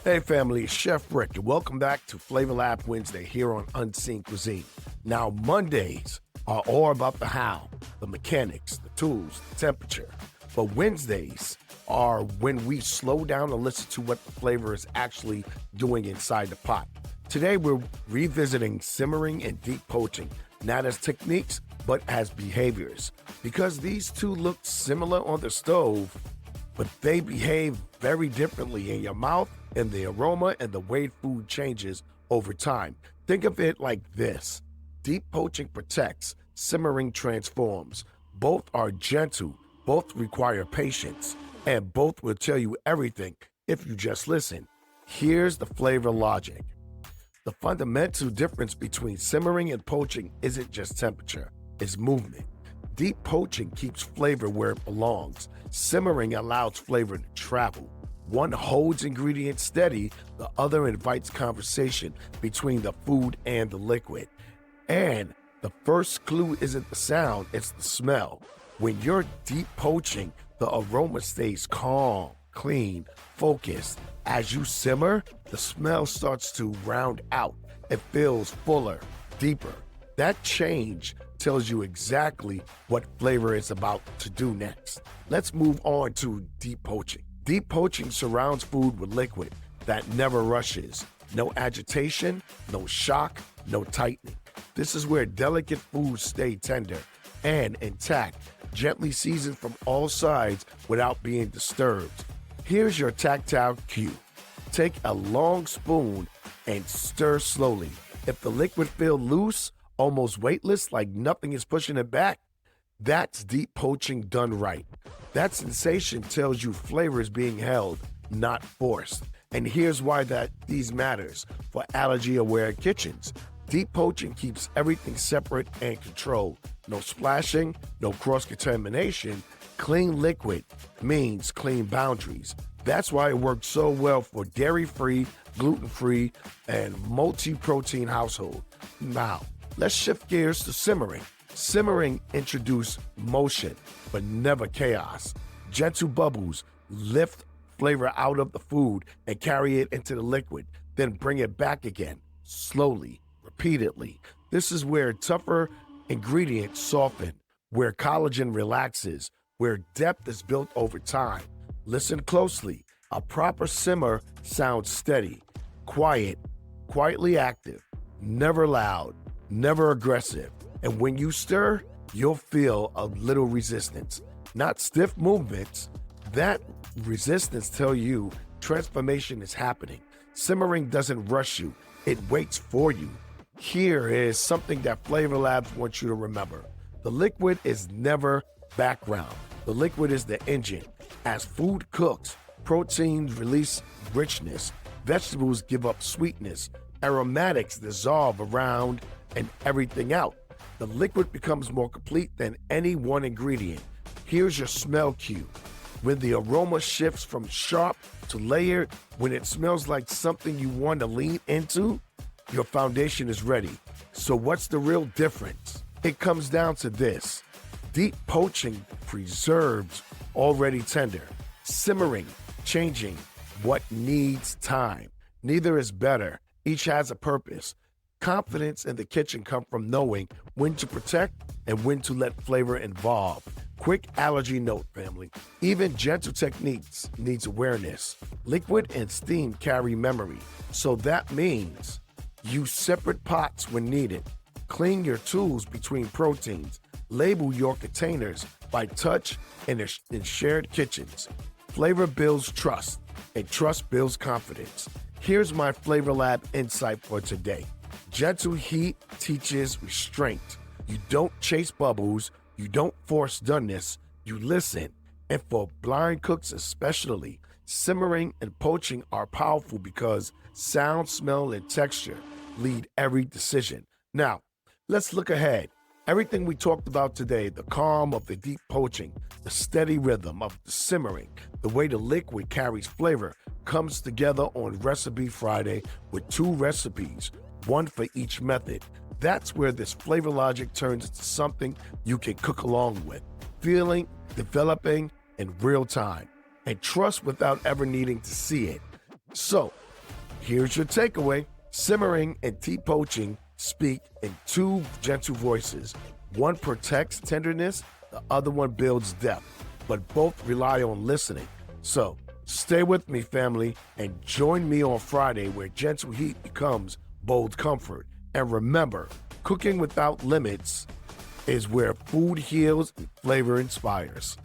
Hey family, it's Chef Rick, and welcome back to Flavor Lab Wednesday here on Unseen Cuisine. Now, Mondays are all about the how, the mechanics, the tools, the temperature. But Wednesdays are when we slow down and listen to what the flavor is actually doing inside the pot. Today, we're revisiting simmering and deep poaching, not as techniques, but as behaviors. Because these two look similar on the stove, but they behave very differently in your mouth and the aroma and the way food changes over time. Think of it like this: deep poaching protects, simmering transforms. Both are gentle, both require patience, and both will tell you everything if you just listen. Here's the flavor logic. The fundamental difference between simmering and poaching isn't just temperature, it's movement. Deep poaching keeps flavor where it belongs. Simmering allows flavor to travel. One holds ingredients steady, the other invites conversation between the food and the liquid. And the first clue isn't the sound, it's the smell. When you're deep poaching, the aroma stays calm, clean, focused. As you simmer, the smell starts to round out. It feels fuller, deeper. That change tells you exactly what flavor is about to do next. Let's move on to deep poaching. Deep poaching surrounds food with liquid that never rushes. No agitation, no shock, no tightening. This is where delicate foods stay tender and intact, gently seasoned from all sides without being disturbed. Here's your tactile cue. Take a long spoon and stir slowly. If the liquid feels loose, almost weightless, like nothing is pushing it back, that's deep poaching done right. That sensation tells you flavor is being held, not forced. And here's why these matters for allergy-aware kitchens. Deep poaching keeps everything separate and controlled. No splashing, no cross-contamination. Clean liquid means clean boundaries. That's why it works so well for dairy-free, gluten-free, and multi-protein household. Now, let's shift gears to simmering. Simmering introduces motion, but never chaos. Gentle bubbles lift flavor out of the food and carry it into the liquid, then bring it back again, slowly, repeatedly. This is where tougher ingredients soften, where collagen relaxes, where depth is built over time. Listen closely. A proper simmer sounds steady, quiet, quietly active, never loud, never aggressive. And when you stir, you'll feel a little resistance, not stiff movements. That resistance tells you transformation is happening. Simmering doesn't rush you, it waits for you. Here is something that Flavor Labs wants you to remember. The liquid is never background. The liquid is the engine. As food cooks, proteins release richness, vegetables give up sweetness, aromatics dissolve around and everything out. The liquid becomes more complete than any one ingredient. Here's your smell cue. When the aroma shifts from sharp to layered, when it smells like something you want to lean into, your foundation is ready. So what's the real difference? It comes down to this. Deep poaching preserves already tender. Simmering, changing what needs time. Neither is better. Each has a purpose. Confidence in the kitchen comes from knowing when to protect and when to let flavor evolve. Quick allergy note, family. Even gentle techniques needs awareness. Liquid and steam carry memory. So that means use separate pots when needed. Clean your tools between proteins. Label your containers by touch and in shared kitchens. Flavor builds trust, and trust builds confidence. Here's my Flavor Lab insight for today. Gentle heat teaches restraint. You don't chase bubbles, you don't force doneness, you listen. And for blind cooks especially, simmering and poaching are powerful because sound, smell, and texture lead every decision. Now, let's look ahead. Everything we talked about today, the calm of the deep poaching, the steady rhythm of the simmering, the way the liquid carries flavor, comes together on Recipe Friday with 2 recipes, one for each method. That's where this flavor logic turns into something you can cook along with, feeling, developing in real time, and trust without ever needing to see it. So, Here's your takeaway. Simmering and tea poaching speak in two gentle voices. One protects tenderness, the other one builds depth, but both rely on listening. So stay with me, family, and join me on Friday where gentle heat becomes bold comfort. And remember, cooking without limits is where food heals and flavor inspires.